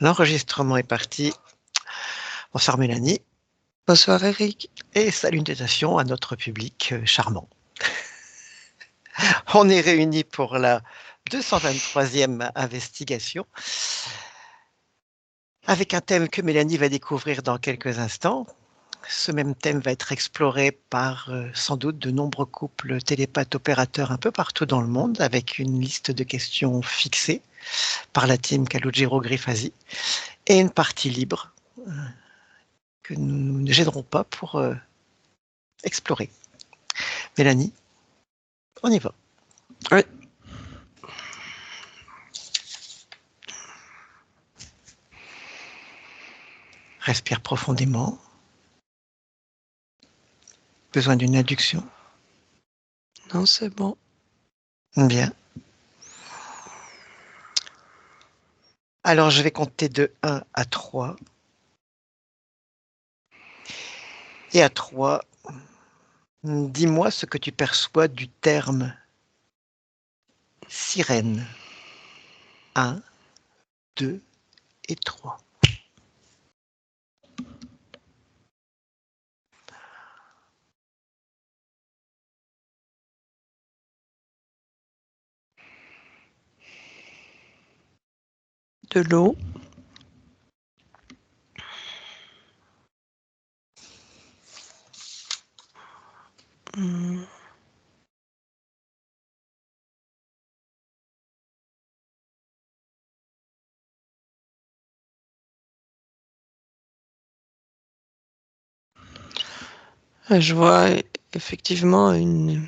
L'enregistrement est parti. Bonsoir Mélanie Bonsoir Eric. et salutations à notre public charmant. On est réunis pour la 223e investigation avec un thème que Mélanie va découvrir dans quelques instants. Ce même thème va être exploré par sans doute de nombreux couples télépathes opérateurs un peu partout dans le monde avec une liste de questions fixées par la team Calogero Griffasi et une partie libre que nous ne gênerons pas pour explorer. Mélanie, on y va. Oui. Respire profondément. Besoin d'une induction? Non, c'est bon. Bien. Alors, je vais compter de 1 à 3. Et à 3, dis-moi ce que tu perçois du terme sirène. 1, 2 et 3. De l'eau. Je vois effectivement une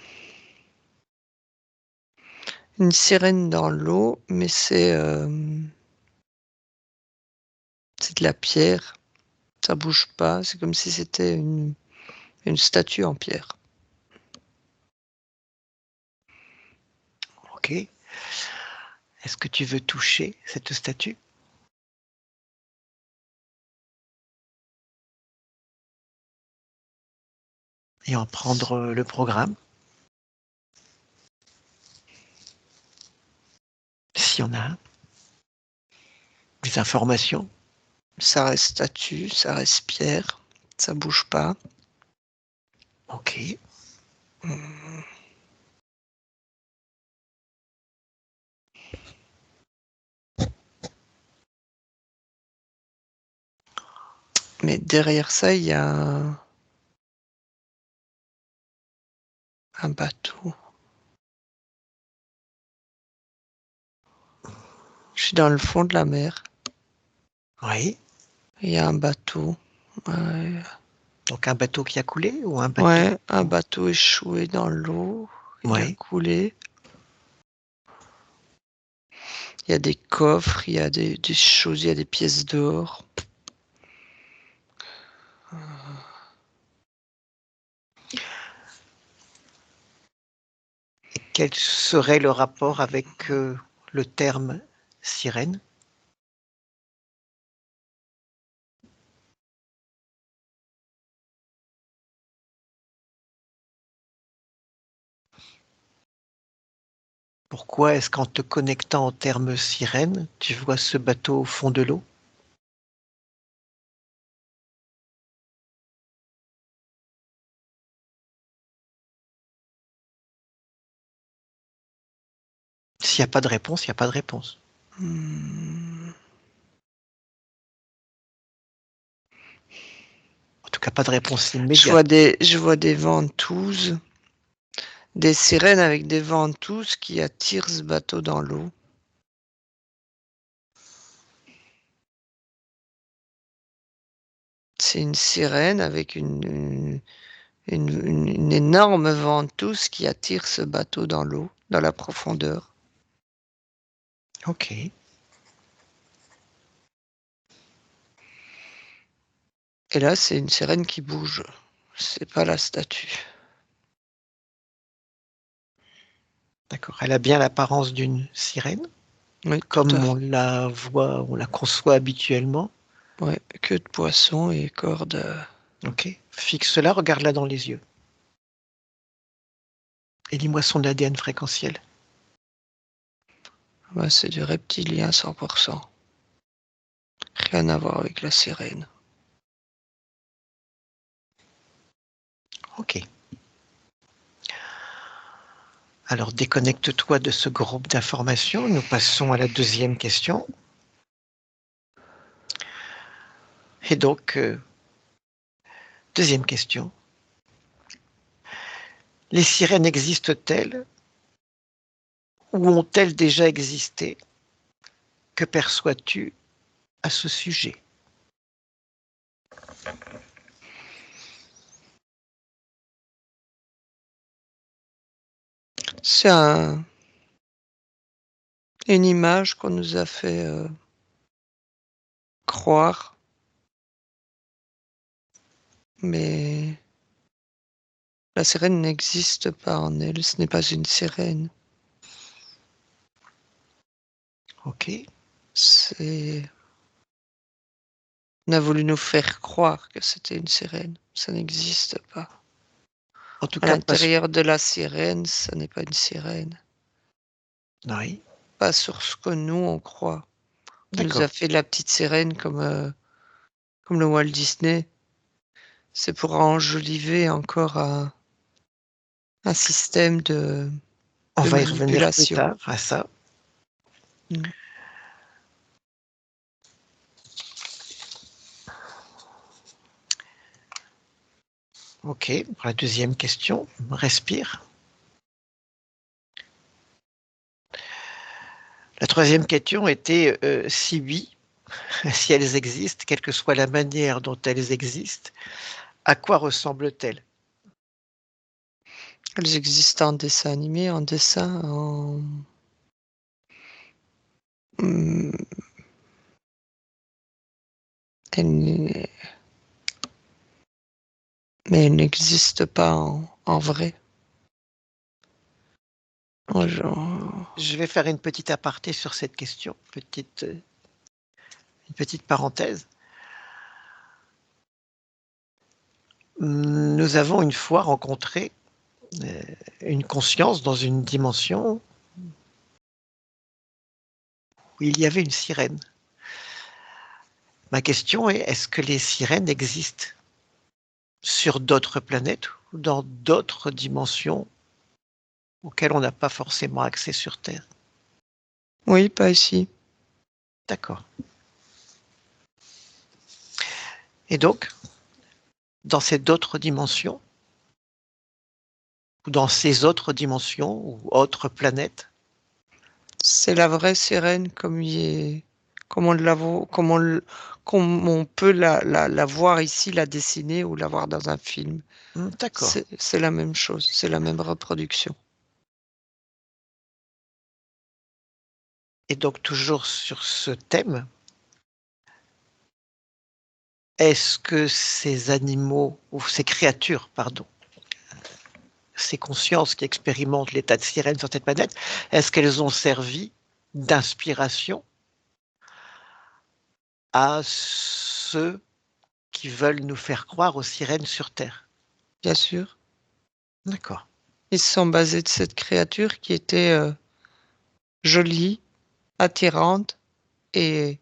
sirène dans l'eau, mais c'est de la pierre. Ça bouge pas. C'est comme si c'était une statue en pierre. Ok. Est-ce que tu veux toucher cette statue? Et en prendre le programme? S'il y en a un. Des informations? Ça reste statue, ça reste pierre. Ça bouge pas. Ok. Mais derrière ça, il y a un bateau. Je suis dans le fond de la mer. Oui. Il y a un bateau. Donc un bateau qui a coulé ou un bateau? Ouais, un bateau échoué dans l'eau. Il a coulé. Il y a des coffres, il y a des choses, il y a des pièces d'or. Et quel serait le rapport avec le terme sirène? Pourquoi est-ce qu'en te connectant au terme sirène, tu vois ce bateau au fond de l'eau? S'il n'y a pas de réponse, il n'y a pas de réponse. En tout cas, pas de réponse immédiate. Je vois des ventouses, des sirènes avec des ventouses qui attirent ce bateau dans l'eau. C'est une sirène avec une énorme ventouse qui attire ce bateau dans l'eau, dans la profondeur. Ok. Et là, c'est une sirène qui bouge. C'est pas la statue. D'accord. Elle a bien l'apparence d'une sirène, Oui, tout à comme on fait. la voit, on la conçoit habituellement. Ouais, queue de poisson et cordes. Ok. Fixe-la, regarde-la dans les yeux. Et lis-moi son ADN fréquentiel. Ouais, c'est du reptilien 100%. Rien à voir avec la sirène. Ok. Alors déconnecte-toi de ce groupe d'informations. Nous passons à la deuxième question. Et donc, deuxième question. Les sirènes existent-elles ou ont-elles déjà existé? Que perçois-tu à ce sujet? C'est une image qu'on nous a fait croire, mais la sirène n'existe pas en elle, ce n'est pas une sirène. Ok. On a voulu nous faire croire que c'était une sirène. Ça n'existe pas. En tout À cas, pas. l'intérieur de la sirène, ça n'est pas une sirène. Oui. Pas sur ce que nous, on croit. On nous a D'accord. fait la petite sirène comme le Walt Disney. C'est pour enjoliver encore un système On de va y revenir plus manipulation. tard à ça. Mm. Ok. Pour la deuxième question, respire. La troisième question était si oui, si elles existent, quelle que soit la manière dont elles existent, à quoi ressemblent-elles? Elles existent en dessin animé, en dessin, Mm, elles mais elles n'existent pas en vrai. Je vais faire une petite aparté sur cette question, une petite parenthèse. Nous avons une fois rencontré une conscience dans une dimension où il y avait une sirène. Ma question est, est-ce que les sirènes existent sur d'autres planètes ou dans d'autres dimensions auxquelles on n'a pas forcément accès sur Terre? Oui, pas ici. D'accord. Et donc, dans ces d'autres dimensions, ou dans ces autres dimensions, ou autres planètes, C'est la vraie sirène comme on comme on peut la voir ici, la dessiner ou la voir dans un film. d'accord. C'est la même chose, c'est la même reproduction. Et donc, toujours sur ce thème, est-ce que ces animaux, ou ces créatures, pardon, ces consciences qui expérimentent l'état de sirène sur cette planète, est-ce qu'elles ont servi d'inspiration à ceux qui veulent nous faire croire aux sirènes sur Terre? Bien sûr. D'accord. Ils se sont basés de cette créature qui était jolie, attirante et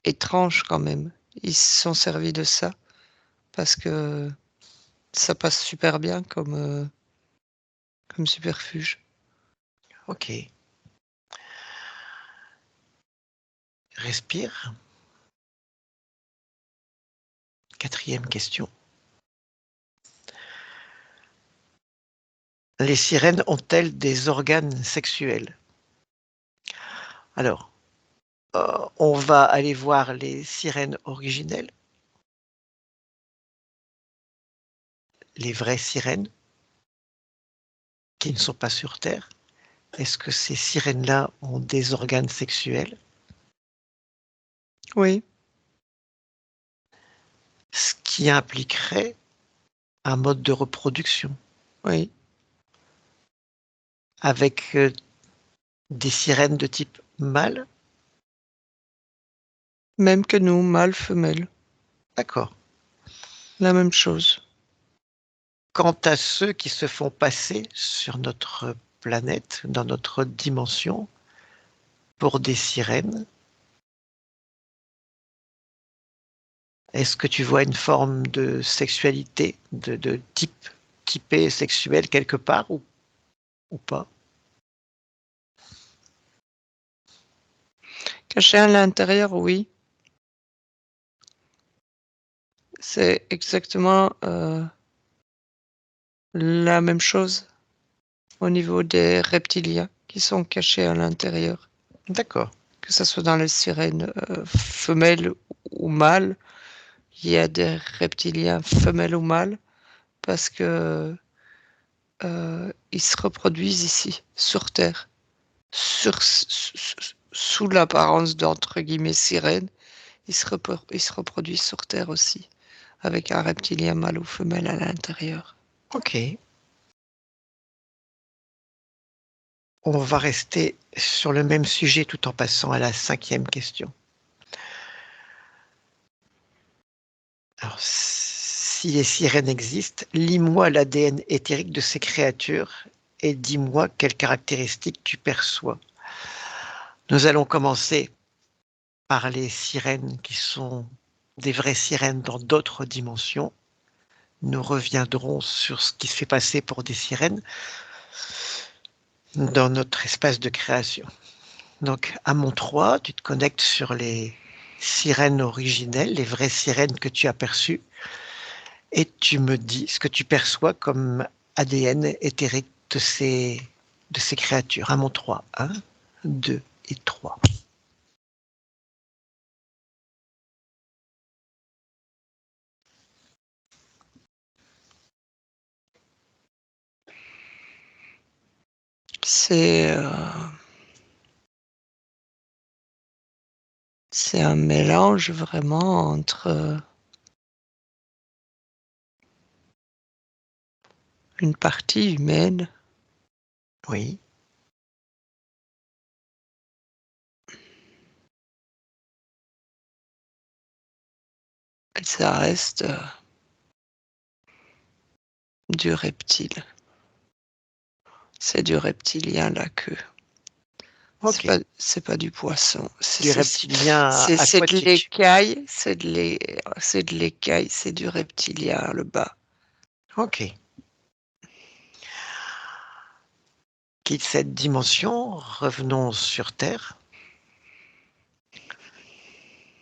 étrange quand même. Ils se sont servis de ça parce que ça passe super bien comme superfuge. Ok. Respire. Quatrième question. Les sirènes ont-elles des organes sexuels? Alors, on va aller voir les sirènes originelles, les vraies sirènes qui ne sont pas sur Terre. Est-ce que ces sirènes-là ont des organes sexuels? Oui, Ce qui impliquerait un mode de reproduction oui. avec des sirènes de type mâle? Même que nous, mâle, femelle, D'accord. la même chose. Quant à ceux qui se font passer sur notre planète, dans notre dimension, pour des sirènes, Est-ce que tu vois une forme de sexualité, de typé sexuel quelque part ou pas? Caché à l'intérieur, oui. C'est exactement la même chose au niveau des reptiliens qui sont cachés à l'intérieur. D'accord. Que ce soit dans les sirènes femelles ou mâles, il y a des reptiliens femelles ou mâles parce que ils se reproduisent ici, sur Terre, sous l'apparence d'entre guillemets sirènes, ils se reproduisent sur Terre aussi, avec un reptilien mâle ou femelle à l'intérieur. Ok. On va rester sur le même sujet tout en passant à la 5e question. Alors, si les sirènes existent, lis-moi l'ADN éthérique de ces créatures et dis-moi quelles caractéristiques tu perçois. Nous allons commencer par les sirènes qui sont des vraies sirènes dans d'autres dimensions. Nous reviendrons sur ce qui se fait passer pour des sirènes dans notre espace de création. Donc, à mon 3, tu te connectes sur les sirènes originelles, les vraies sirènes que tu as perçues, et tu me dis ce que tu perçois comme ADN éthérique de ces créatures. À mon 3, 1, 2 et 3. C'est un mélange vraiment entre une partie humaine Oui, et ça reste du reptile. C'est du reptilien la queue. ok. C'est pas du poisson. Du reptilien C'est de aquatique. l'écaille, c'est de l'écaille, c'est du reptilien le bas. Ok. Quitte cette dimension, revenons sur Terre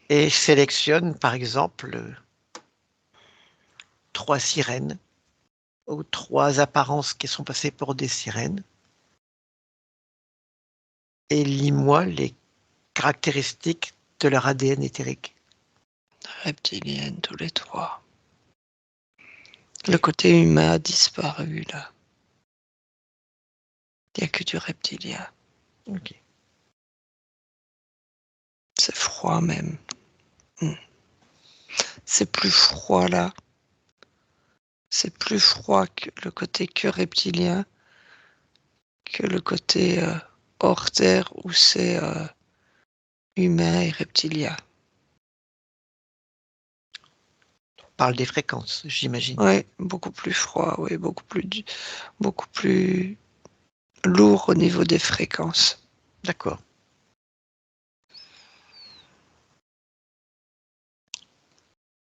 et sélectionne par exemple 3 sirènes ou 3 apparences qui sont passées pour des sirènes et lis-moi les caractéristiques de leur ADN éthérique. Reptilienne tous les trois. Le Ok. côté humain a disparu là. Il n'y a que du reptilien. Ok. C'est froid même. C'est plus froid là. C'est plus froid que le côté que reptilien que le côté hors terre où c'est humain et reptilien. On parle des fréquences, j'imagine. Ouais, beaucoup plus froid, oui, beaucoup plus lourd au niveau des fréquences. D'accord.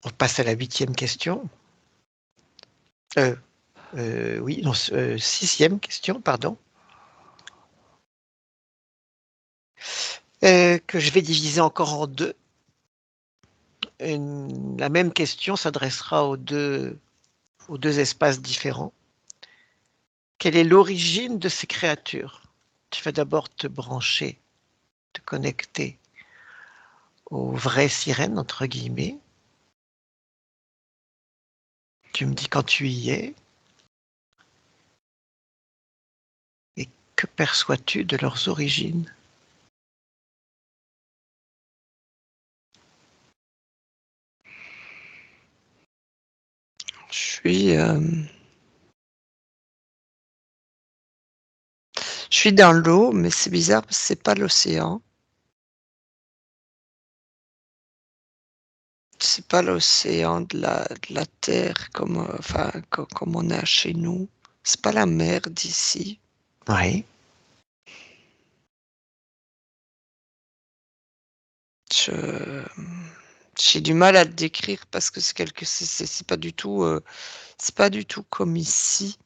On passe à la 8e question. Oui, non, 6e question, pardon. Que je vais diviser encore en 2. La même question s'adressera aux deux espaces différents. Quelle est l'origine de ces créatures? Tu vas d'abord te brancher, te connecter aux vraies sirènes, entre guillemets. Tu me dis quand tu y es. Et que perçois-tu de leurs origines? Je suis, euh, je suis dans l'eau, mais c'est bizarre parce que c'est pas l'océan. C'est pas l'océan de la terre comme, enfin, comme on a chez nous. C'est pas la mer d'ici. Oui, Je, J'ai du mal à le décrire parce que c'est pas du tout, c'est pas du tout comme ici.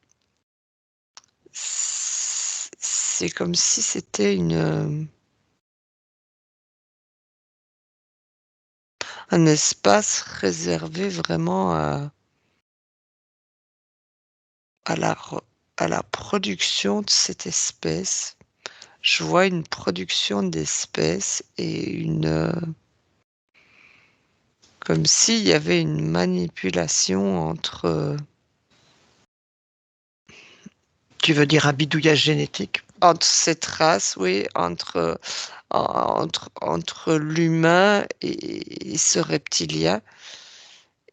C'est comme si c'était un espace réservé vraiment à la production de cette espèce. Je vois une production d'espèces et comme s'il y avait une manipulation Tu veux dire un bidouillage génétique? entre cette race, oui, entre l'humain et ce reptilien.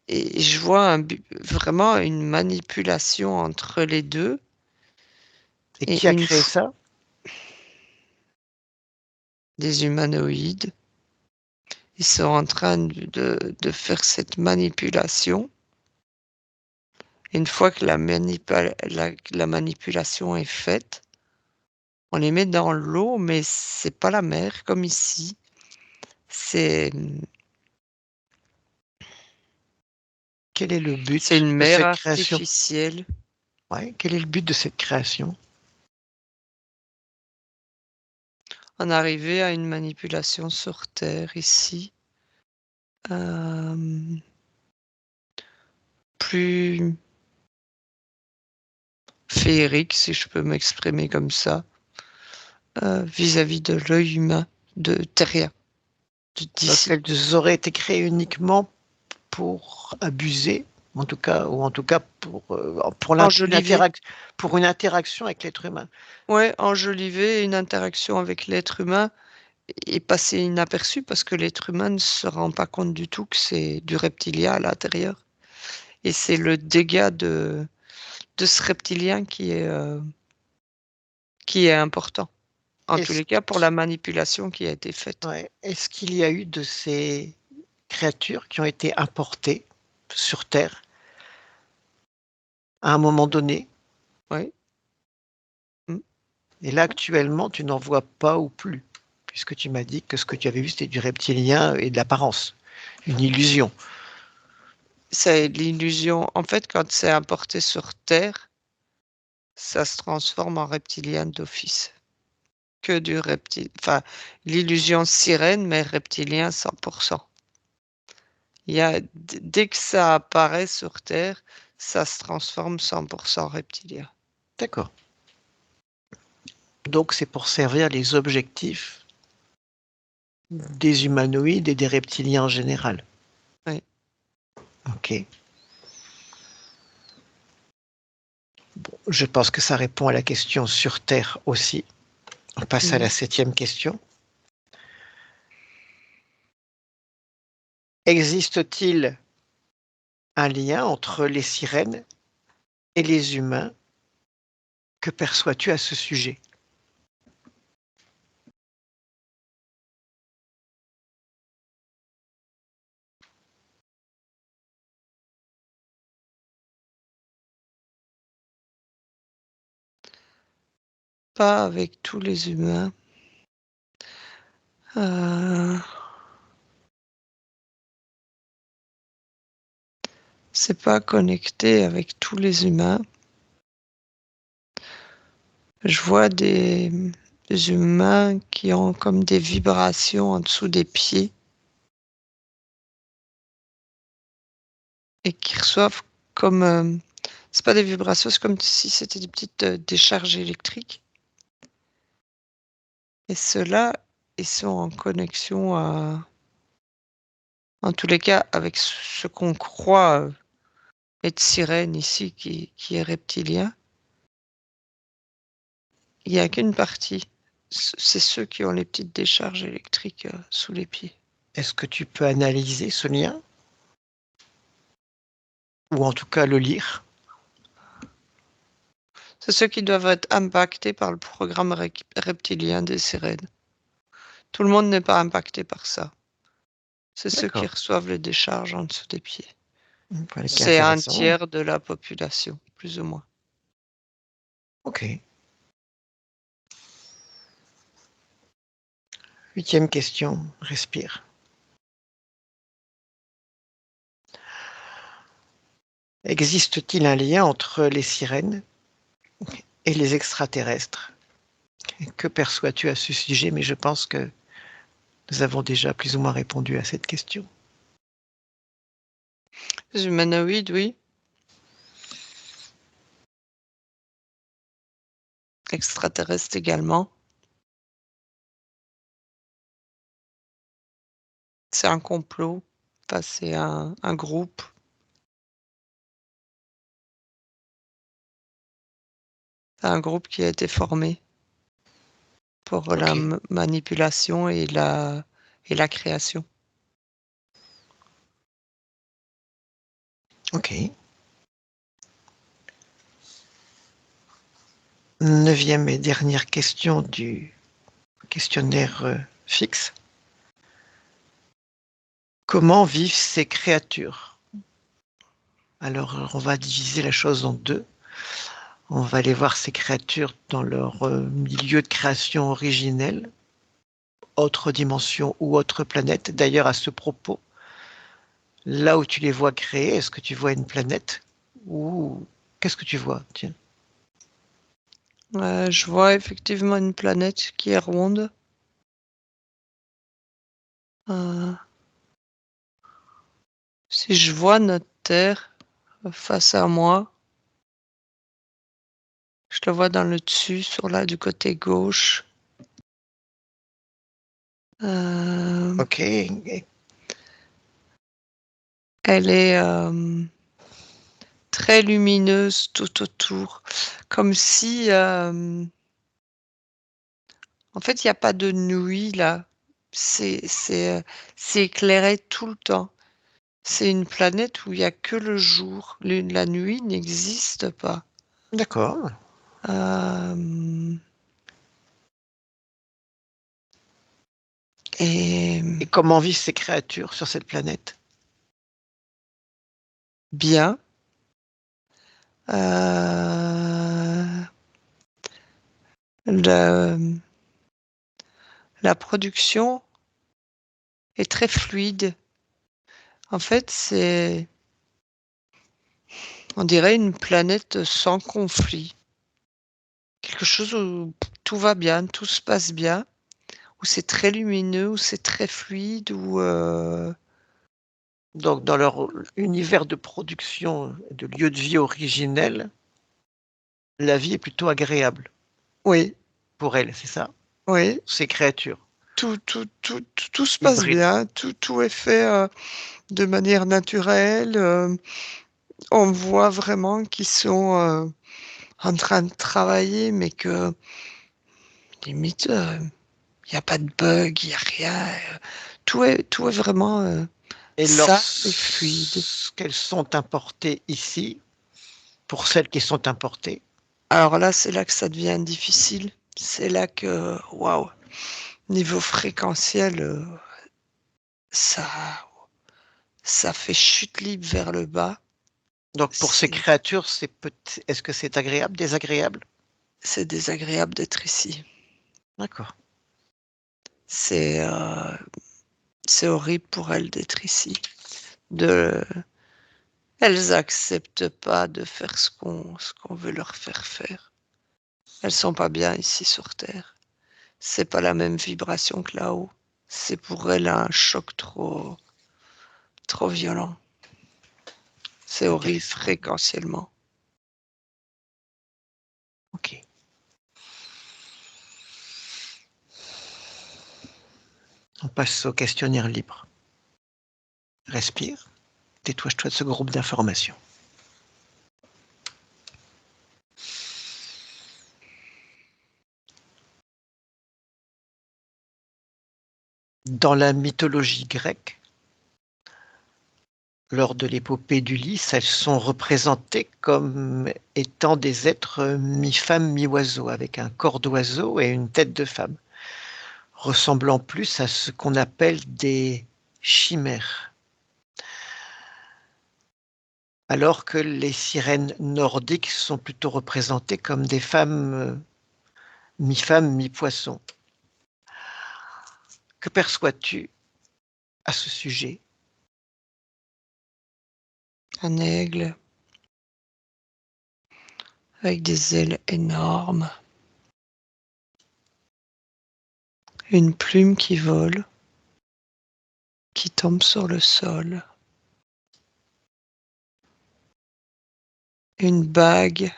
Et je vois vraiment une manipulation entre les deux. Et Et qui a créé ça? des humanoïdes, ils sont en train de faire cette manipulation. Et une fois que la manipulation est faite, on les met dans l'eau, mais c'est pas la mer comme ici. C'est Quel est le c'est but une de mer cette création? artificielle. Ouais, quel est le but de cette création? En arriver à une manipulation sur Terre ici, plus féerique, si je peux m'exprimer comme ça, vis-à-vis de l'œil humain, de terrien, Donc d'ici. elles auraient été créées uniquement pour abuser, en tout cas Enjoliver. pour une interaction avec l'être humain. Ouais, enjoliver une interaction avec l'être humain et passer inaperçu parce que l'être humain ne se rend pas compte du tout que c'est du reptilien à l'intérieur. Et c'est le dégât de ce reptilien qui est important. En tous Est-ce les cas, pour la manipulation qui a été faite. ouais, est-ce qu'il y a eu de ces créatures qui ont été importées sur Terre à un moment donné? Oui. Mmh. Et là, actuellement, tu n'en vois pas ou plus, puisque tu m'as dit que ce que tu avais vu, c'était du reptilien et de l'apparence, une illusion. C'est l'illusion. En fait, quand c'est importé sur Terre, ça se transforme en reptilien d'office. Que du reptile. Enfin, l'illusion sirène, mais reptilien 100%. Il y a, dès que ça apparaît sur Terre, ça se transforme 100% reptilien. D'accord. Donc c'est pour servir les objectifs des humanoïdes et des reptiliens en général. Oui. Ok. Bon, je pense que ça répond à la question sur Terre aussi. On passe à la Mmh. 7e question. Existe-t-il un lien entre les sirènes et les humains? Que perçois-tu à ce sujet? Pas avec tous les humains. Heu, c'est pas connecté avec tous les humains. Je vois des humains qui ont comme des vibrations en dessous des pieds et qui reçoivent comme, c'est pas des vibrations, c'est comme si c'était des petites, décharges électriques et ceux-là, ils sont en connexion en tous les cas avec ce qu'on croit, être sirène ici qui est reptilien. Il y a qu'une partie, c'est ceux qui ont les petites décharges électriques, sous les pieds. Est-ce que tu peux analyser ce lien? Ou en tout cas le lire? C'est ceux qui doivent être impactés par le programme reptilien des sirènes. Tout le monde n'est pas impacté par ça. C'est ceux qui D'accord. reçoivent les décharges en dessous des pieds. Voilà qui est C'est un intéressant. tiers de la population, plus ou moins. Ok. 8e question, respire. Existe-t-il un lien entre les sirènes et les extraterrestres? Que perçois-tu à ce sujet? Mais je pense que nous avons déjà plus ou moins répondu à cette question. Les humanoïdes, oui. Extraterrestres également. C'est un complot. Enfin, c'est un groupe. Un groupe qui a été formé pour la Ok, manipulation et la création. ok. Neuvième et dernière question du questionnaire fixe. Comment vivent ces créatures? Alors, on va diviser la chose en deux. On va aller voir ces créatures dans leur milieu de création originel, autre dimension ou autre planète. D'ailleurs, à ce propos, là où tu les vois créer, est-ce que tu vois une planète ou qu'est-ce que tu vois? Tiens. Je vois effectivement une planète qui est ronde. Euh, Si je vois notre Terre face à moi, je le vois dans le dessus, du côté gauche. Euh, Ok. Elle est très lumineuse tout autour, comme si, en fait, il n'y a pas de nuit là. C'est éclairé tout le temps. C'est une planète où il n'y a que le jour. La nuit n'existe pas. D'accord. Euh, et Et comment vivent ces créatures sur cette planète? bien. Euh, le- la production est très fluide. En fait, on dirait une planète sans conflit. Quelque chose où tout va bien, tout se passe bien, où c'est très lumineux, où c'est très fluide, Donc, dans leur univers de production, de lieu de vie originel, la vie est plutôt agréable oui, pour elles, c'est ça? oui, Ces créatures tout se passe hybrides. bien, tout est fait de manière naturelle. On voit vraiment qu'ils sont en train de travailler, mais que limite, il n'y a pas de bug, il n'y a rien. Tout est vraiment Et ça et fluide. lorsqu'elles sont importées ici, pour celles qui sont importées, Alors là, c'est là que ça devient difficile. C'est là que, waouh, niveau fréquentiel, ça, ça fait chute libre vers le bas. donc pour ces C'est, créatures, est-ce que c'est agréable, désagréable? c'est désagréable d'être ici. D'accord. C'est, euh, c'est horrible pour elles d'être ici. De, elles acceptent pas de faire ce qu'on veut leur faire faire. Elles sont pas bien ici sur Terre. C'est pas la même vibration que là-haut. C'est pour elles un choc trop violent. C'est horrible Intéressant. fréquentiellement. Ok. On passe au questionnaire libre. Respire. Détache-toi de ce groupe d'informations. Dans la mythologie grecque, lors de l'épopée d'Ulysse, elles sont représentées comme étant des êtres mi-femme, mi-oiseau, avec un corps d'oiseau et une tête de femme, ressemblant plus à ce qu'on appelle des chimères. Alors que les sirènes nordiques sont plutôt représentées comme des femmes mi-femme, mi-poisson. Que perçois-tu à ce sujet? Un aigle, avec des ailes énormes. Une plume qui vole, qui tombe sur le sol. Une bague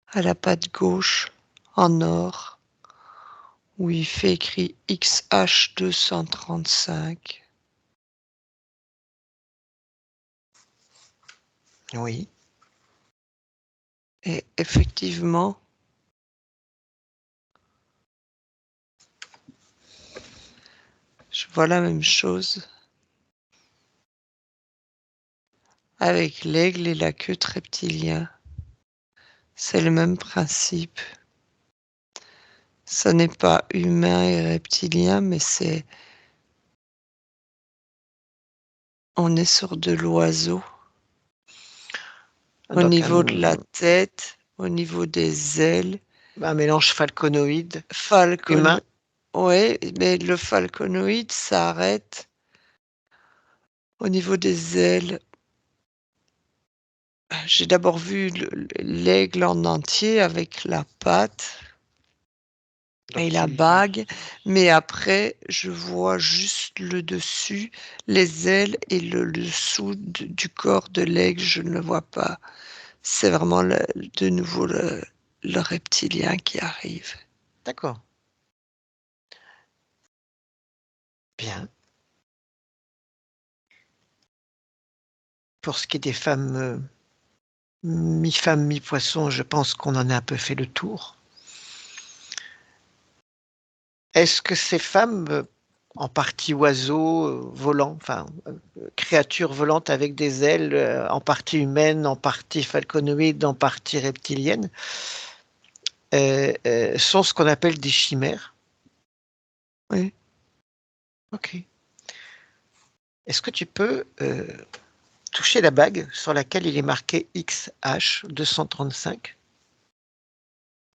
à la patte gauche en or où il fait écrit XH235. Oui. Et effectivement, je vois la même chose avec l'aigle et la queue de reptilien. C'est le même principe. Ce n'est pas humain et reptilien, mais on est sur de l'oiseau. Au Donc niveau de la tête, au niveau des ailes. un mélange falconoïde Falcon, humain. oui, mais le falconoïde s'arrête au niveau des ailes. J'ai d'abord vu l'aigle en entier avec la patte et Donc la bague, mais après, je vois juste le dessus, les ailes et le dessous du corps de l'aigle, je ne le vois pas. C'est vraiment de nouveau le reptilien qui arrive. D'accord. Bien. Pour ce qui est des femmes mi-femme, mi-poisson, je pense qu'on en a un peu fait le tour. Est-ce que ces femmes, en partie oiseaux, volants, enfin, créatures volantes avec des ailes, en partie humaines, en partie falconoïdes, en partie reptiliennes, sont ce qu'on appelle des chimères? Oui. Ok. Est-ce que tu peux toucher la bague sur laquelle il est marqué XH235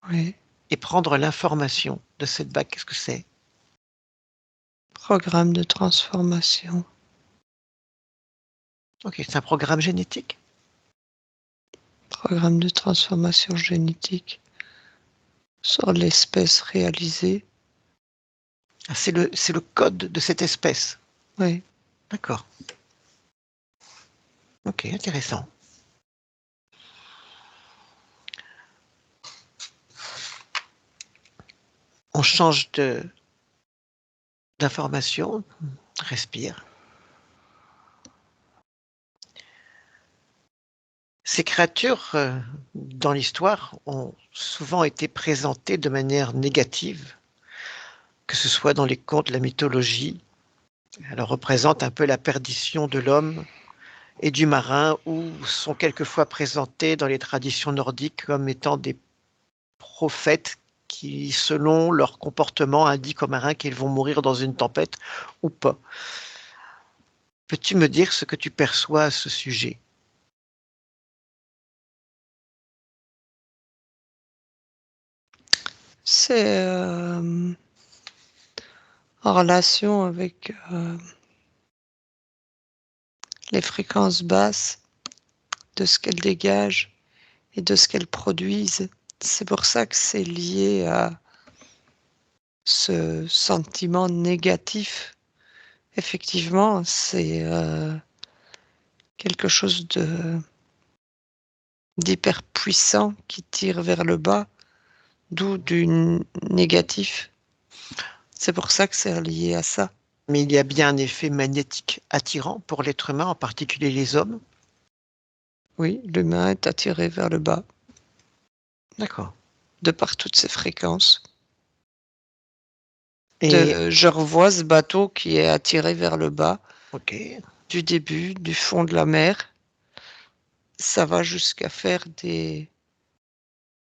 Oui. et prendre l'information de cette bague? Qu'est-ce que c'est? Programme de transformation. Ok, c'est un programme génétique. Programme de transformation génétique sur l'espèce réalisée. Ah, c'est le code de cette espèce. Oui. D'accord. Ok, intéressant. On change d'information, respire. Ces créatures, dans l'histoire, ont souvent été présentées de manière négative, que ce soit dans les contes, la mythologie. Elles représentent un peu la perdition de l'homme et du marin, ou sont quelquefois présentées dans les traditions nordiques comme étant des prophètes qui, selon leur comportement, indiquent aux marins qu'ils vont mourir dans une tempête ou pas. Peux-tu me dire ce que tu perçois à ce sujet? C'est en relation avec les fréquences basses de ce qu'elles dégagent et de ce qu'elles produisent. C'est pour ça que c'est lié à ce sentiment négatif. Effectivement, c'est quelque chose d'hyper puissant qui tire vers le bas, d'où du négatif. C'est pour ça que c'est lié à ça. Mais il y a bien un effet magnétique attirant pour l'être humain, en particulier les hommes. Oui, l'humain est attiré vers le bas, D'accord. de par toutes ces fréquences. Et Je revois ce bateau qui est attiré vers le bas, ok. du début, du fond de la mer. Ça va jusqu'à faire des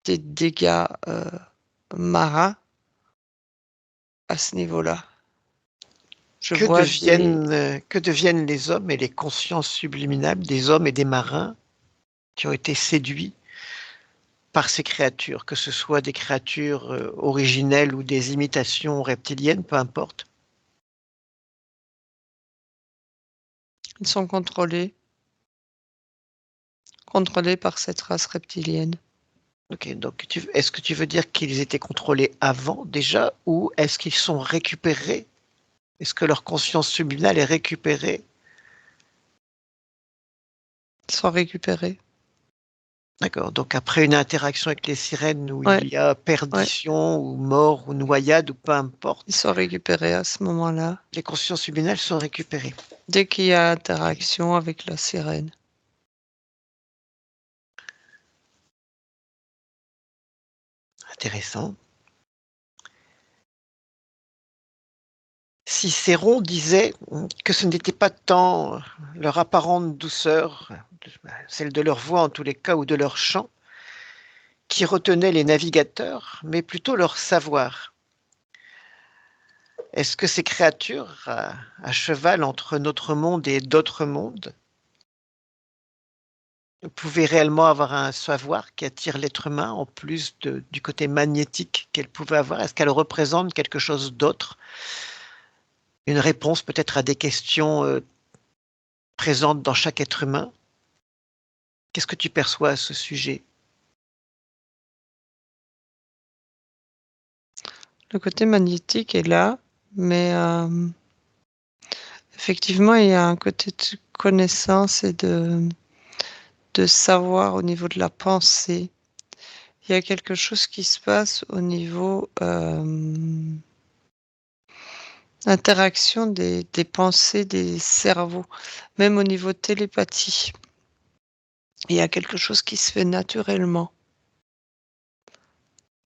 dégâts marins à ce niveau-là. Je vois Que deviennent les hommes et les consciences subliminables des hommes et des marins qui ont été séduits par ces créatures, que ce soit des créatures originelles ou des imitations reptiliennes, peu importe. Ils sont contrôlés contrôlés par cette race reptilienne. Ok, donc est-ce que tu veux dire qu'ils étaient contrôlés avant déjà, ou est-ce qu'ils sont récupérés? Est-ce que leur conscience subliminale est récupérée? Ils sont récupérés. D'accord, donc après une interaction avec les sirènes où Ouais, il y a ouais. perdition, ou mort, ou noyade, ou peu importe, Ils sont récupérés à ce moment-là, les consciences subliminales sont récupérées. dès qu'il y a Ok, interaction avec la sirène. intéressant. Cicéron disait que ce n'était pas tant leur apparente douceur, celle de leur voix en tous les cas, ou de leur chant, qui retenait les navigateurs, mais plutôt leur savoir. Est-ce que ces créatures, à cheval entre notre monde et d'autres mondes, pouvaient réellement avoir un savoir qui attire l'être humain en plus du côté magnétique qu'elles pouvaient avoir? Est-ce qu'elles représentent quelque chose d'autre? Une réponse peut-être à des questions présentes dans chaque être humain? Qu'est-ce que tu perçois à ce sujet? Le côté magnétique est là, mais effectivement, il y a un côté de connaissance et de savoir au niveau de la pensée. Il y a quelque chose qui se passe au niveau interaction des pensées, des cerveaux, même au niveau télépathie. Il y a quelque chose qui se fait naturellement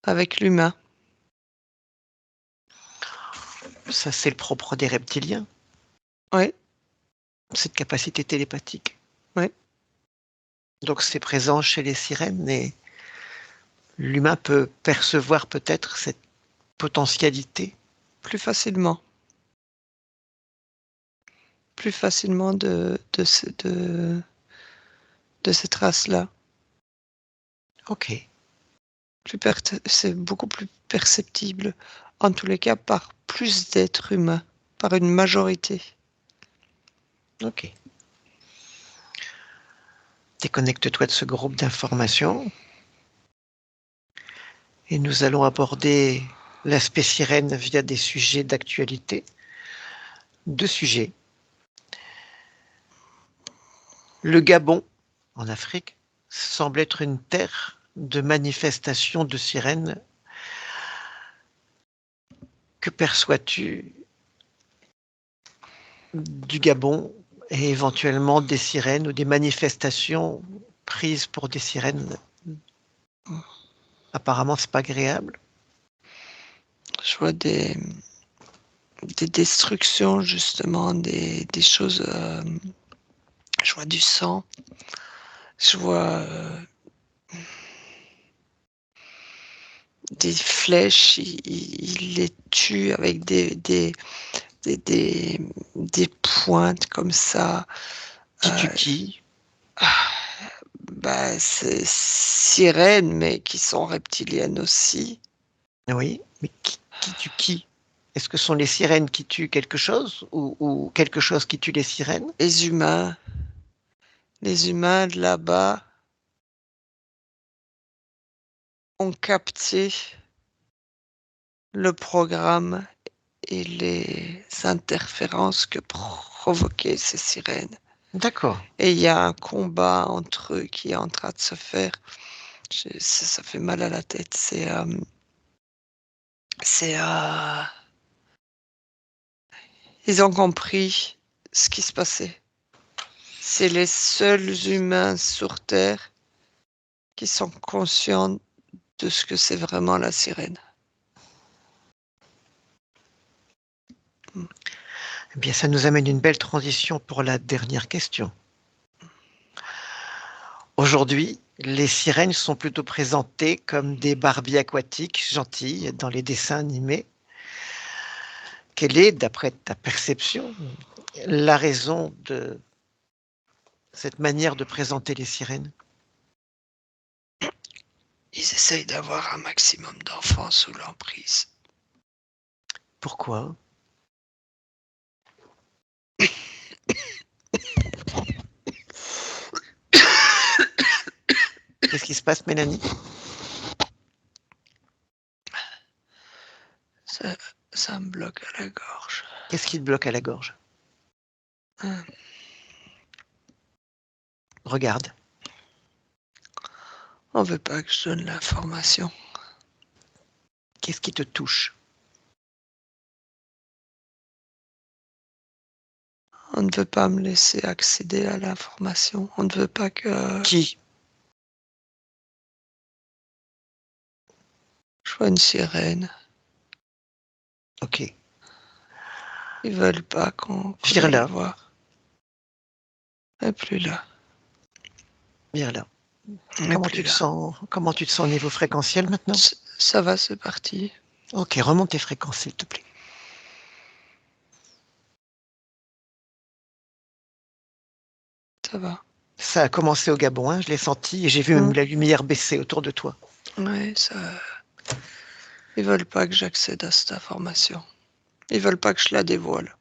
avec l'humain. Ça, c'est le propre des reptiliens, Oui, cette capacité télépathique. oui, Donc c'est présent chez les sirènes et l'humain peut percevoir peut-être cette potentialité. plus facilement. Plus facilement de cette race-là. Ok, C'est beaucoup plus perceptible, en tous les cas, par plus d'êtres humains, par une majorité. ok. Déconnecte-toi de ce groupe d'informations et nous allons aborder l'aspect sirène via des sujets d'actualité. Deux sujets. Le Gabon, en Afrique, semble être une terre de manifestation de sirènes. Que perçois-tu du Gabon et éventuellement des sirènes ou des manifestations prises pour des sirènes? Apparemment, c'est pas agréable. Je vois des destructions, justement, des choses. Je vois du sang. Je vois des flèches. Il les tue avec des, des, des pointes comme ça. Qui tue qui? Bah, c'est sirènes, mais qui sont reptiliennes aussi. Oui, mais qui tue qui? Est-ce que ce sont les sirènes qui tuent quelque chose ou quelque chose qui tue les sirènes? Les humains de là-bas ont capté le programme et les interférences que provoquaient ces sirènes. D'accord. Et il y a un combat entre eux qui est en train de se faire. Ça fait mal à la tête. C'est, ils ont compris ce qui se passait. C'est les seuls humains sur Terre qui sont conscients de ce que c'est vraiment la sirène. Eh bien, ça nous amène une belle transition pour la dernière question. Aujourd'hui, les sirènes sont plutôt présentées comme des Barbies aquatiques gentilles dans les dessins animés. Quelle est, d'après ta perception, la raison de cette manière de présenter les sirènes? Ils essayent d'avoir un maximum d'enfants sous l'emprise. Pourquoi? Qu'est-ce qui se passe, Mélanie? Ça me bloque à la gorge. Qu'est-ce qui te bloque à la gorge? Regarde. On veut pas que je donne l'information. Qu'est-ce qui te touche? On ne veut pas me laisser accéder à l'information. On ne veut pas que Qui? je sois une sirène. Ok. Ils veulent pas qu'on Vire aille la là. voir. Elle est plus là. Vire là. Elle est Comment plus tu te là. sens? Comment tu te sens au niveau fréquentiel maintenant? Ça va, c'est parti. Ok, remonte tes fréquences, s'il te plaît. Ça va. Ça a commencé au Gabon, hein, je l'ai senti, et j'ai vu même la lumière baisser autour de toi. Ouais, ça. Ils veulent pas que j'accède à cette information. Ils veulent pas que je la dévoile.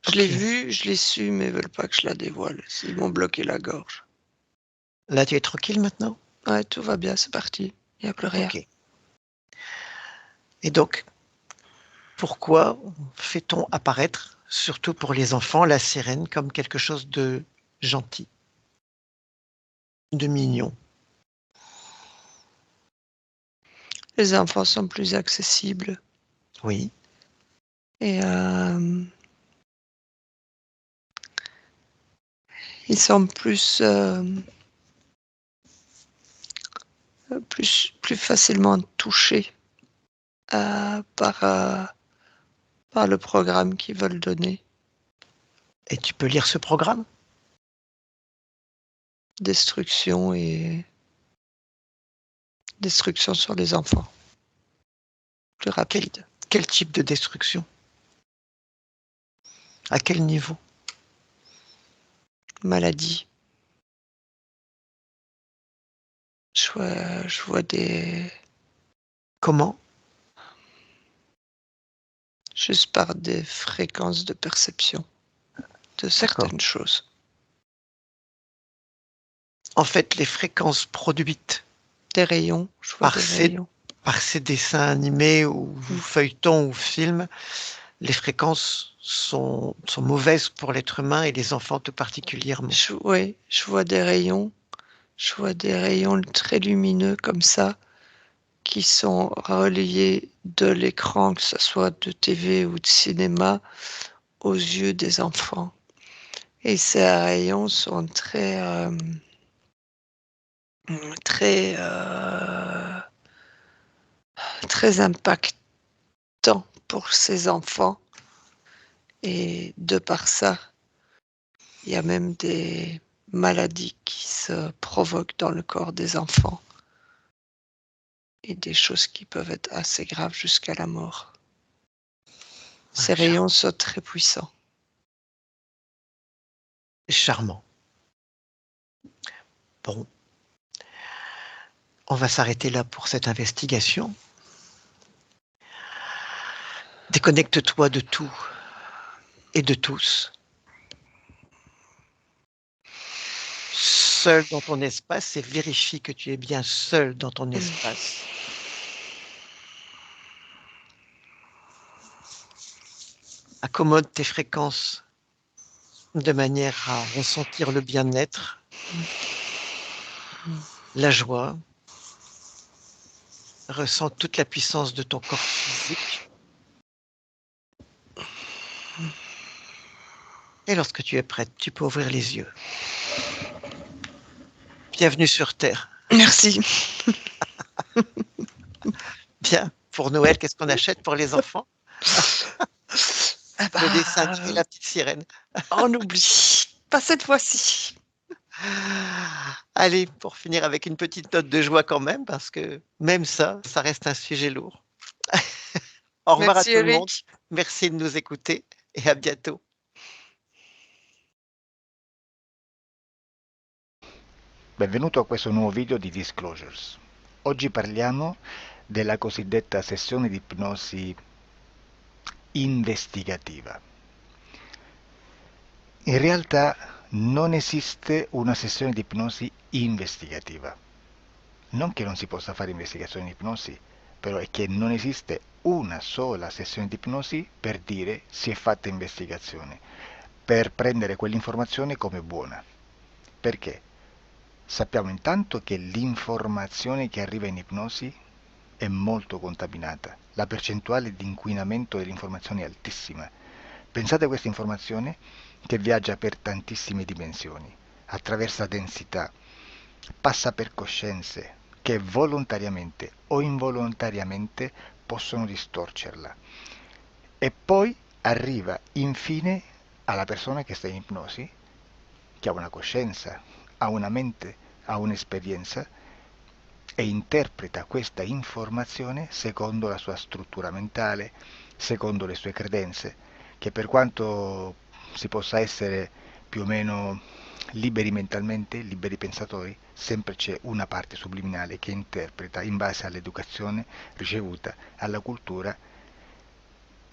Je l'ai Ok. vue, je l'ai su, mais ils veulent pas que je la dévoile. Ils m'ont bloqué la gorge. Là, tu es tranquille maintenant? Ouais, tout va bien, c'est parti. Il n'y a plus rien. Ok. Et donc, pourquoi fait-on apparaître, surtout pour les enfants, la sirène comme quelque chose de gentil, de mignon? Les enfants sont plus accessibles Oui. et ils sont plus facilement touchés par le programme qu'ils veulent donner. Et tu peux lire ce programme? Destruction sur les enfants. Plus rapide. Quel type de destruction? À quel niveau? Maladie. Je vois des... Comment? Juste par des fréquences de perception de D'accord. certaines choses. En fait, les fréquences produites Des rayons, je vois des rayons. par ces dessins animés ou feuilletons ou films, les fréquences sont mauvaises pour l'être humain et les enfants tout particulièrement. Oui, je vois des rayons. Je vois des rayons très lumineux comme ça qui sont reliés de l'écran, que ce soit de TV ou de cinéma, aux yeux des enfants. Et ces rayons sont très, très impactants pour ces enfants. Et de par ça, il y a même des maladies qui se provoquent dans le corps des enfants et des choses qui peuvent être assez graves jusqu'à la mort. Ces rayons sont très puissants. Charmant. Bon. On va s'arrêter là pour cette investigation. Déconnecte-toi de tout et de tous. Seul dans ton espace et vérifie que tu es bien seul dans ton espace. Accommode tes fréquences de manière à ressentir le bien-être, la joie. Ressens toute la puissance de ton corps physique. Et lorsque tu es prête, tu peux ouvrir les yeux. Bienvenue sur Terre. Merci. Bien, pour Noël, qu'est-ce qu'on achète pour les enfants? Le dessin animé La Petite Sirène. On oublie. Pas cette fois-ci. Allez, pour finir avec une petite note de joie quand même, parce que même ça reste un sujet lourd. Au revoir à Merci tout le monde. Eric. Merci de nous écouter et à bientôt. Benvenuto a questo nuovo video di Disclosures. Oggi parliamo della cosiddetta sessione di ipnosi investigativa. In realtà non esiste una sessione di ipnosi investigativa. Non che non si possa fare investigazione di ipnosi, però è che non esiste una sola sessione di ipnosi per dire si è fatta investigazione, per prendere quell'informazione come buona. Perché? Sappiamo intanto che l'informazione che arriva in ipnosi è molto contaminata. La percentuale di inquinamento dell'informazione è altissima. Pensate a questa informazione che viaggia per tantissime dimensioni, attraversa densità, passa per coscienze che volontariamente o involontariamente possono distorcerla. E poi arriva infine alla persona che sta in ipnosi, che ha una coscienza, ha una mente, ha un'esperienza e interpreta questa informazione secondo la sua struttura mentale, secondo le sue credenze, che per quanto si possa essere più o meno liberi mentalmente, liberi pensatori, sempre c'è una parte subliminale che interpreta in base all'educazione ricevuta, alla cultura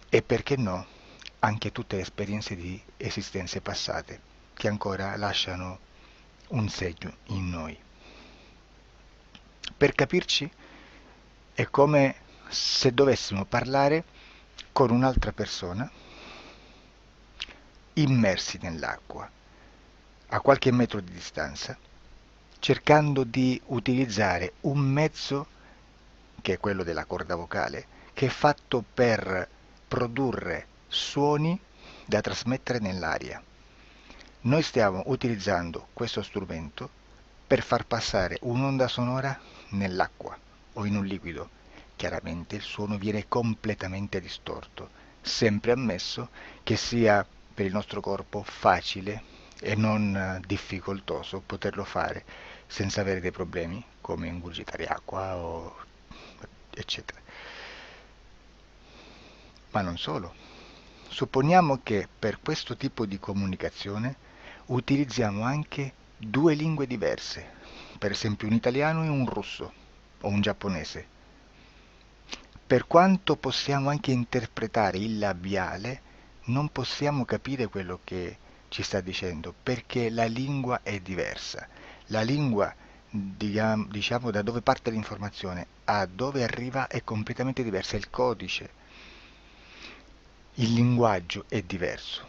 e perché no, anche tutte le esperienze di esistenze passate che ancora lasciano un segno in noi. Per capirci, è come se dovessimo parlare con un'altra persona immersi nell'acqua, a qualche metro di distanza, cercando di utilizzare un mezzo, che è quello della corda vocale, che è fatto per produrre suoni da trasmettere nell'aria. Noi stiamo utilizzando questo strumento per far passare un'onda sonora nell'acqua o in un liquido. Chiaramente il suono viene completamente distorto, sempre ammesso che sia per il nostro corpo facile e non difficoltoso poterlo fare senza avere dei problemi come ingurgitare acqua o eccetera. Ma non solo. Supponiamo che per questo tipo di comunicazione utilizziamo anche due lingue diverse, per esempio un italiano e un russo o un giapponese. Per quanto possiamo anche interpretare il labiale, non possiamo capire quello che ci sta dicendo, perché la lingua è diversa. La lingua, diciamo, da dove parte l'informazione a dove arriva è completamente diversa, il codice, il linguaggio è diverso,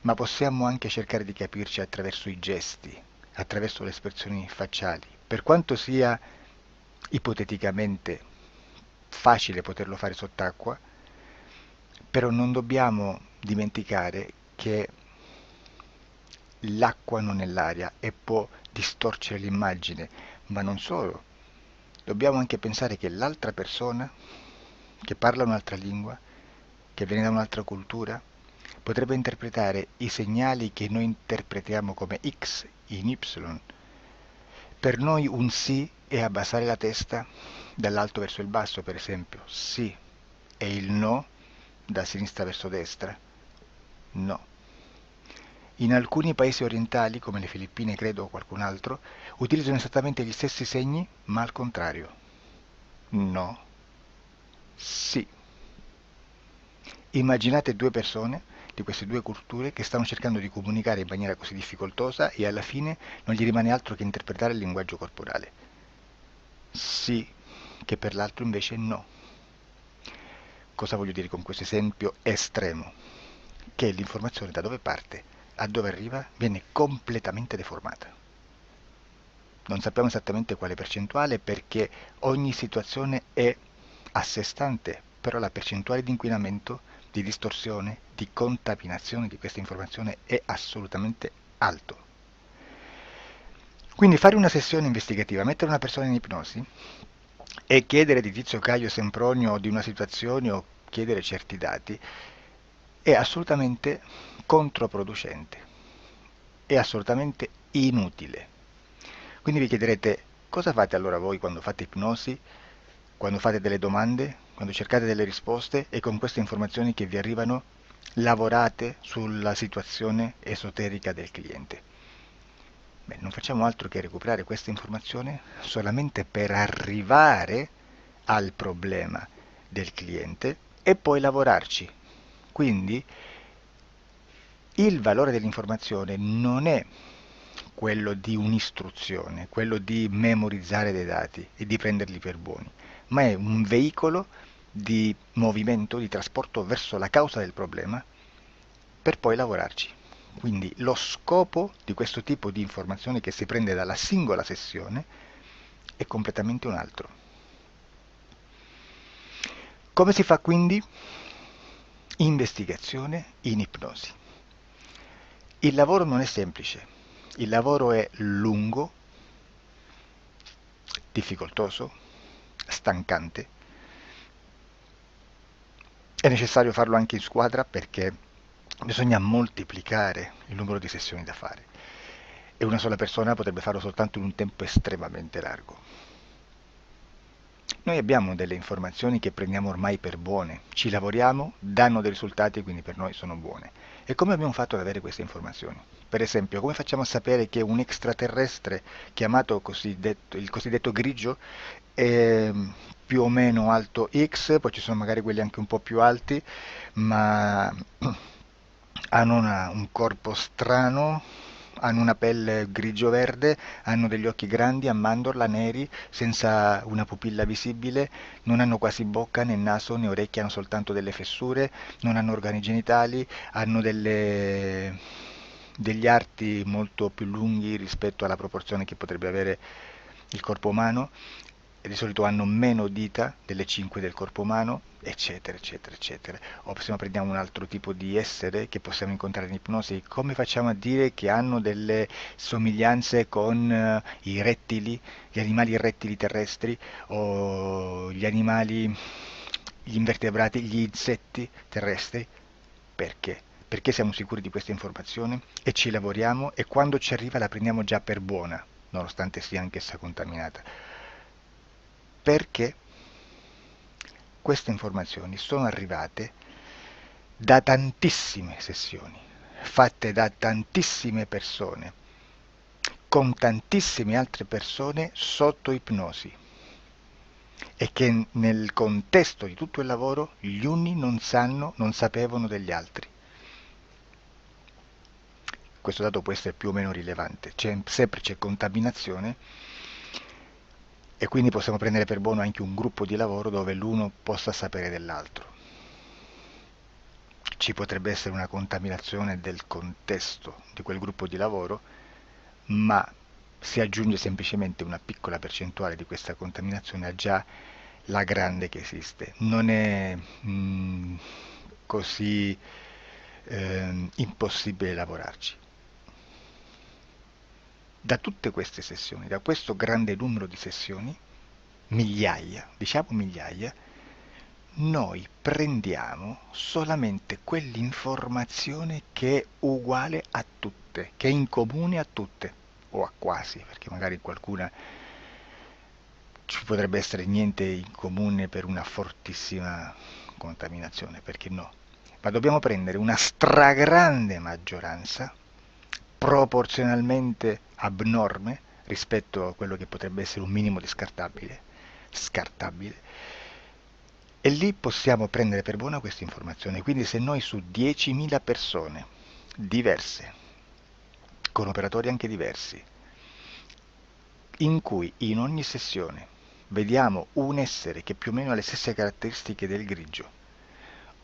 ma possiamo anche cercare di capirci attraverso i gesti, attraverso le espressioni facciali. Per quanto sia ipoteticamente facile poterlo fare sott'acqua, però non dobbiamo dimenticare che l'acqua non è l'aria e può distorcere l'immagine, ma non solo. Dobbiamo anche pensare che l'altra persona, che parla un'altra lingua, che viene da un'altra cultura, potrebbe interpretare i segnali che noi interpretiamo come X in Y. Per noi un sì è abbassare la testa dall'alto verso il basso, per esempio, sì, e il no da sinistra verso destra, no. In alcuni paesi orientali, come le Filippine credo o qualcun altro, utilizzano esattamente gli stessi segni, ma al contrario. No, sì. Immaginate due persone di queste due culture che stanno cercando di comunicare in maniera così difficoltosa e alla fine non gli rimane altro che interpretare il linguaggio corporale. Sì, che per l'altro invece no. Cosa voglio dire con questo esempio estremo? Che l'informazione da dove parte a dove arriva viene completamente deformata. Non sappiamo esattamente quale percentuale perché ogni situazione è a sé stante, però la percentuale di inquinamento, di distorsione, di contaminazione di questa informazione è assolutamente alto. Quindi fare una sessione investigativa, mettere una persona in ipnosi e chiedere di Tizio Caio Sempronio di una situazione o chiedere certi dati è assolutamente controproducente, è assolutamente inutile. Quindi vi chiederete cosa fate allora voi quando fate ipnosi, quando fate delle domande, quando cercate delle risposte e con queste informazioni che vi arrivano lavorate sulla situazione esoterica del cliente. Beh, non facciamo altro che recuperare questa informazione solamente per arrivare al problema del cliente e poi lavorarci. Quindi Il valore dell'informazione non è quello di un'istruzione, quello di memorizzare dei dati e di prenderli per buoni, ma è un veicolo di movimento, di trasporto verso la causa del problema per poi lavorarci. Quindi lo scopo di questo tipo di informazione che si prende dalla singola sessione è completamente un altro. Come si fa quindi? Investigazione in ipnosi. Il lavoro non è semplice, il lavoro è lungo, difficoltoso, stancante. È necessario farlo anche in squadra perché bisogna moltiplicare il numero di sessioni da fare e una sola persona potrebbe farlo soltanto in un tempo estremamente largo. Noi abbiamo delle informazioni che prendiamo ormai per buone, ci lavoriamo, danno dei risultati e quindi per noi sono buone. E come abbiamo fatto ad avere queste informazioni? Per esempio, come facciamo a sapere che un extraterrestre chiamato il cosiddetto grigio è più o meno alto X, poi ci sono magari quelli anche un po' più alti, ma hanno un corpo strano, hanno una pelle grigio-verde, hanno degli occhi grandi a mandorla, neri, senza una pupilla visibile, non hanno quasi bocca né naso né orecchie, hanno soltanto delle fessure, non hanno organi genitali, hanno degli arti molto più lunghi rispetto alla proporzione che potrebbe avere il corpo umano, e di solito hanno meno dita delle 5 del corpo umano, eccetera, eccetera, eccetera. O se no prendiamo un altro tipo di essere che possiamo incontrare in ipnosi, come facciamo a dire che hanno delle somiglianze con i rettili, gli animali rettili terrestri o gli invertebrati, gli insetti terrestri? Perché? Perché siamo sicuri di questa informazione e ci lavoriamo e quando ci arriva la prendiamo già per buona, nonostante sia anch'essa contaminata. Perché queste informazioni sono arrivate da tantissime sessioni, fatte da tantissime persone, con tantissime altre persone sotto ipnosi, e che nel contesto di tutto il lavoro gli uni non sapevano degli altri. Questo dato può essere più o meno rilevante, sempre c'è contaminazione e quindi possiamo prendere per buono anche un gruppo di lavoro dove l'uno possa sapere dell'altro. Ci potrebbe essere una contaminazione del contesto di quel gruppo di lavoro, ma si aggiunge semplicemente una piccola percentuale di questa contaminazione a già la grande che esiste. Non è così impossibile lavorarci. Da tutte queste sessioni, da questo grande numero di sessioni, migliaia, diciamo migliaia, noi prendiamo solamente quell'informazione che è uguale a tutte, che è in comune a tutte, o a quasi, perché magari qualcuna ci potrebbe essere niente in comune per una fortissima contaminazione, perché no? Ma dobbiamo prendere una stragrande maggioranza, proporzionalmente abnorme rispetto a quello che potrebbe essere un minimo di scartabile, e lì possiamo prendere per buona questa informazione. Quindi se noi su 10.000 persone diverse, con operatori anche diversi, in cui in ogni sessione vediamo un essere che più o meno ha le stesse caratteristiche del grigio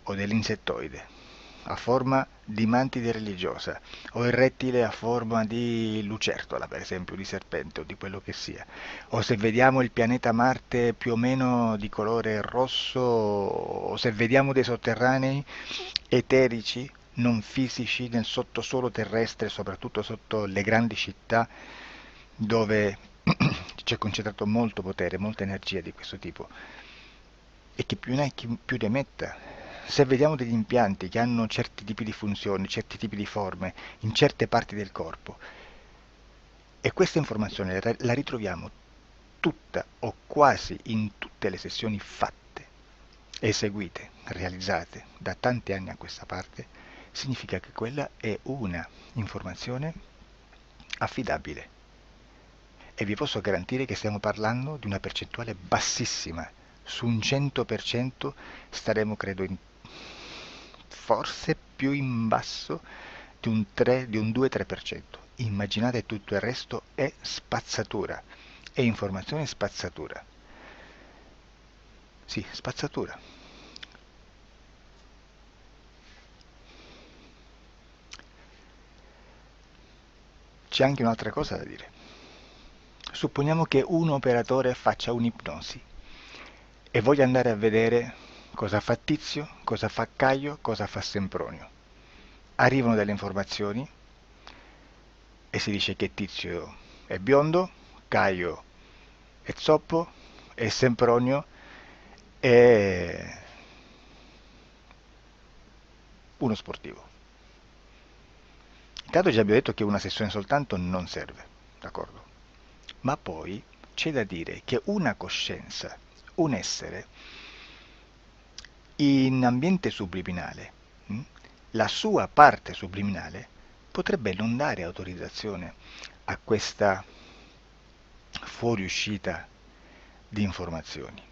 o dell'insettoide, a forma di mantide religiosa, o il rettile a forma di lucertola, per esempio, di serpente o di quello che sia, o se vediamo il pianeta Marte più o meno di colore rosso, o se vediamo dei sotterranei eterici, non fisici, nel sottosuolo terrestre, soprattutto sotto le grandi città, dove c'è concentrato molto potere, molta energia di questo tipo, e che più ne hai più ne metta. Se vediamo degli impianti che hanno certi tipi di funzioni, certi tipi di forme in certe parti del corpo, e questa informazione la ritroviamo tutta o quasi in tutte le sessioni fatte, eseguite, realizzate da tanti anni a questa parte, significa che quella è una informazione affidabile. E vi posso garantire che stiamo parlando di una percentuale bassissima. Su un 100% staremo, credo, forse più in basso di un 3, di un 2-3%. Immaginate tutto il resto è spazzatura, è informazione spazzatura. Sì, spazzatura. C'è anche un'altra cosa da dire. Supponiamo che un operatore faccia un'ipnosi e voglia andare a vedere cosa fa Tizio, cosa fa Caio, cosa fa Sempronio. Arrivano delle informazioni e si dice che Tizio è biondo, Caio è zoppo e Sempronio è uno sportivo. Intanto già abbiamo detto che una sessione soltanto non serve, d'accordo? Ma poi c'è da dire che una coscienza, un essere, in ambiente subliminale, la sua parte subliminale potrebbe non dare autorizzazione a questa fuoriuscita di informazioni.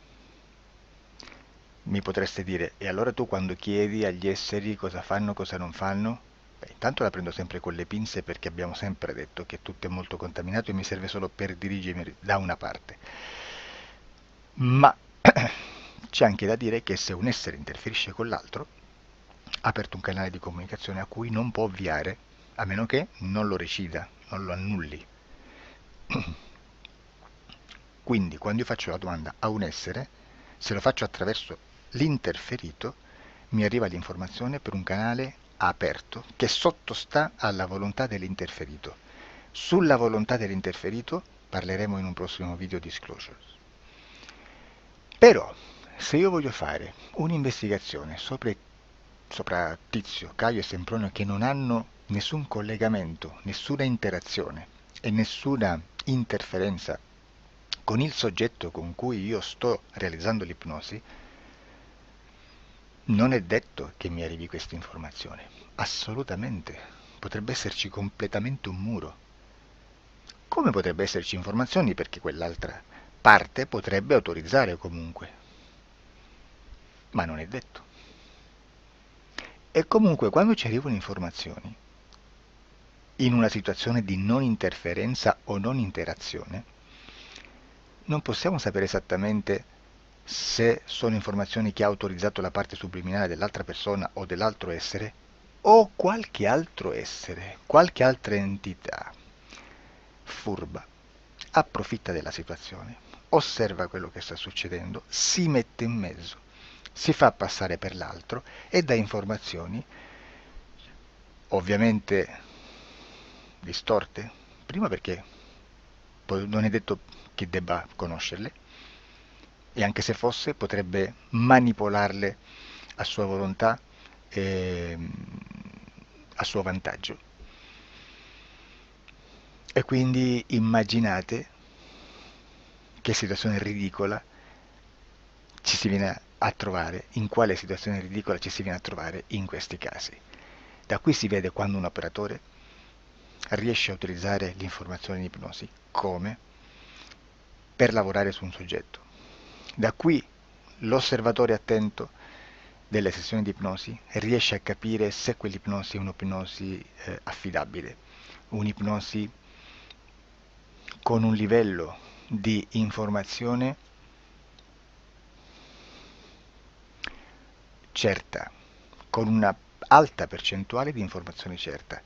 Mi potreste dire, e allora tu quando chiedi agli esseri cosa fanno, cosa non fanno? Beh, intanto la prendo sempre con le pinze perché abbiamo sempre detto che tutto è molto contaminato e mi serve solo per dirigermi da una parte. Ma c'è anche da dire che se un essere interferisce con l'altro, ha aperto un canale di comunicazione a cui non può ovviare, a meno che non lo recida, non lo annulli. Quindi quando io faccio la domanda a un essere, se lo faccio attraverso l'interferito, mi arriva l'informazione per un canale aperto che sottostà alla volontà dell'interferito. Sulla volontà dell'interferito parleremo in un prossimo video disclosures. Però, se io voglio fare un'investigazione sopra Tizio, Caio e Sempronio che non hanno nessun collegamento, nessuna interazione e nessuna interferenza con il soggetto con cui io sto realizzando l'ipnosi, non è detto che mi arrivi questa informazione. Assolutamente. Potrebbe esserci completamente un muro. Come potrebbe esserci informazioni perché quell'altra parte potrebbe autorizzare comunque. Ma non è detto. E comunque quando ci arrivano informazioni, in una situazione di non interferenza o non interazione, non possiamo sapere esattamente se sono informazioni che ha autorizzato la parte subliminale dell'altra persona o dell'altro essere, o qualche altro essere, qualche altra entità furba, approfitta della situazione, osserva quello che sta succedendo, si mette in mezzo, si fa passare per l'altro e dà informazioni, ovviamente distorte, prima perché poi non è detto che debba conoscerle, e anche se fosse potrebbe manipolarle a sua volontà e a suo vantaggio. E quindi immaginate che situazione ridicola ci si viene a trovare, in quale situazione ridicola ci si viene a trovare in questi casi. Da qui si vede quando un operatore riesce a utilizzare l'informazione in ipnosi come per lavorare su un soggetto. Da qui l'osservatore attento delle sessioni di ipnosi riesce a capire se quell'ipnosi è un'ipnosi affidabile, un'ipnosi con un livello di informazione certa, con una alta percentuale di informazione certa.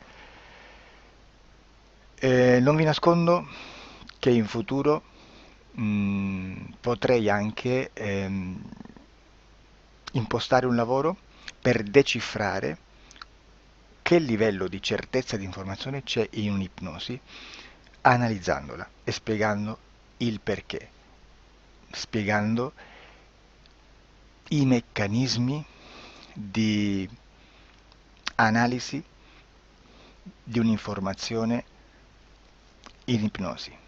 Non vi nascondo che in futuro potrei anche impostare un lavoro per decifrare che livello di certezza di informazione c'è in un'ipnosi, analizzandola e spiegando il perché, spiegando i meccanismi di analisi di un'informazione in ipnosi,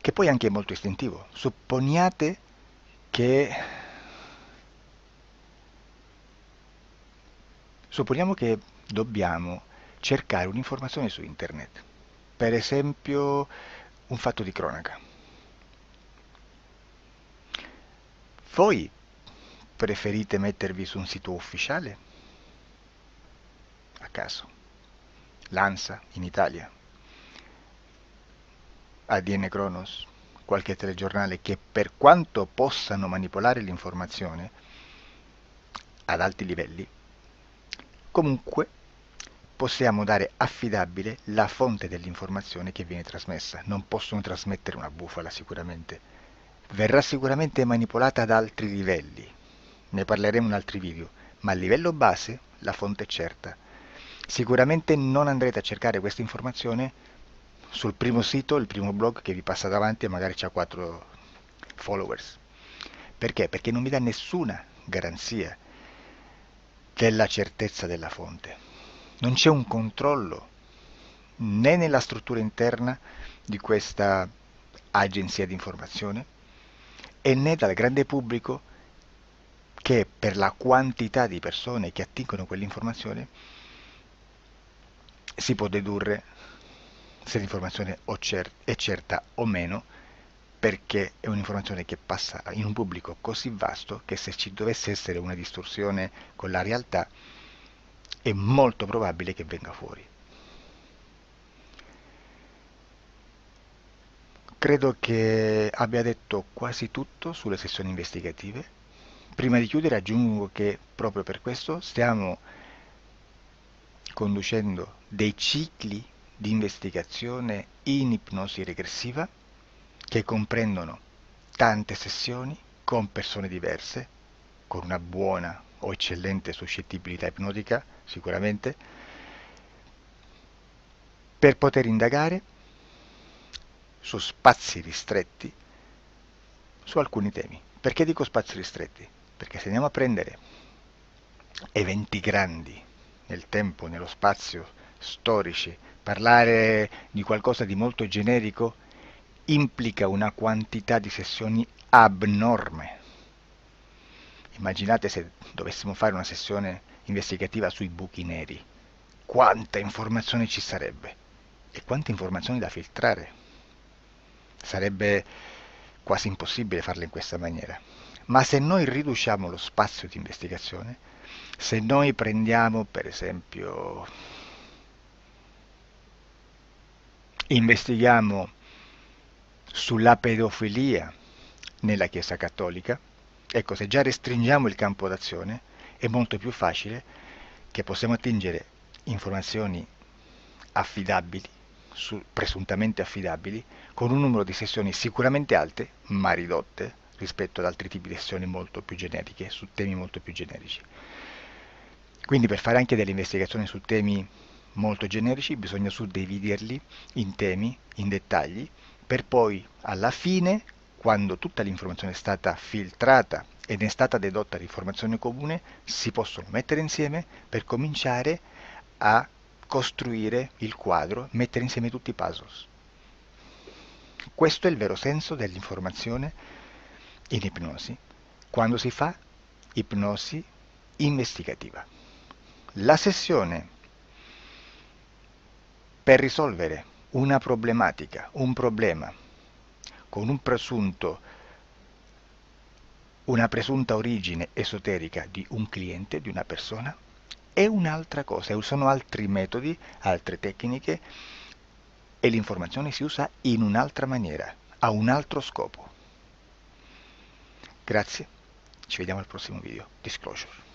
che poi anche è molto istintivo. Supponiamo che dobbiamo cercare un'informazione su internet, per esempio un fatto di cronaca. Voi preferite mettervi su un sito ufficiale caso. L'ANSA in Italia, ADN Kronos, qualche telegiornale che per quanto possano manipolare l'informazione ad alti livelli, comunque possiamo dare affidabile la fonte dell'informazione che viene trasmessa. Non possono trasmettere una bufala sicuramente. Verrà sicuramente manipolata ad altri livelli. Ne parleremo in altri video, ma a livello base la fonte è certa. Sicuramente non andrete a cercare questa informazione sul primo sito, il primo blog che vi passa davanti e magari ha 4 followers. Perché? Perché non vi dà nessuna garanzia della certezza della fonte. Non c'è un controllo né nella struttura interna di questa agenzia di informazione e né dal grande pubblico, che per la quantità di persone che attingono quell'informazione si può dedurre se l'informazione è certa o meno, perché è un'informazione che passa in un pubblico così vasto che se ci dovesse essere una distorsione con la realtà è molto probabile che venga fuori. Credo che abbia detto quasi tutto sulle sessioni investigative. Prima di chiudere aggiungo che proprio per questo stiamo conducendo dei cicli di investigazione in ipnosi regressiva che comprendono tante sessioni con persone diverse, con una buona o eccellente suscettibilità ipnotica sicuramente, per poter indagare su spazi ristretti su alcuni temi. Perché dico spazi ristretti? Perché se andiamo a prendere eventi grandi nel tempo, nello spazio, storici, parlare di qualcosa di molto generico implica una quantità di sessioni abnorme. Immaginate se dovessimo fare una sessione investigativa sui buchi neri, quanta informazione ci sarebbe e quante informazioni da filtrare. Sarebbe quasi impossibile farlo in questa maniera. Ma se noi riduciamo lo spazio di investigazione, se noi prendiamo per esempio, investighiamo sulla pedofilia nella Chiesa Cattolica, ecco, se già restringiamo il campo d'azione è molto più facile che possiamo attingere informazioni affidabili, presuntamente affidabili, con un numero di sessioni sicuramente alte, ma ridotte rispetto ad altri tipi di sessioni molto più generiche, su temi molto più generici. Quindi per fare anche delle investigazioni su temi molto generici bisogna suddividerli in temi, in dettagli, per poi alla fine, quando tutta l'informazione è stata filtrata ed è stata dedotta l'informazione comune, si possono mettere insieme per cominciare a costruire il quadro, mettere insieme tutti i puzzles. Questo è il vero senso dell'informazione in ipnosi, quando si fa ipnosi investigativa. La sessione per risolvere una problematica, un problema, con una presunta origine esoterica di un cliente, di una persona, è un'altra cosa, sono altri metodi, altre tecniche e l'informazione si usa in un'altra maniera, ha un altro scopo. Grazie, ci vediamo al prossimo video. Disclosure.